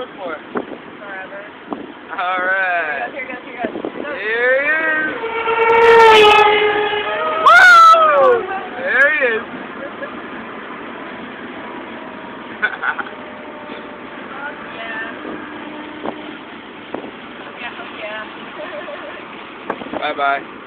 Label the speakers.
Speaker 1: live for?
Speaker 2: Forever.
Speaker 1: Alright.
Speaker 2: Here goes, here goes, here goes.
Speaker 1: Here he is! Woo! There he is.
Speaker 2: Yeah. Yeah, yeah.
Speaker 1: Bye-bye.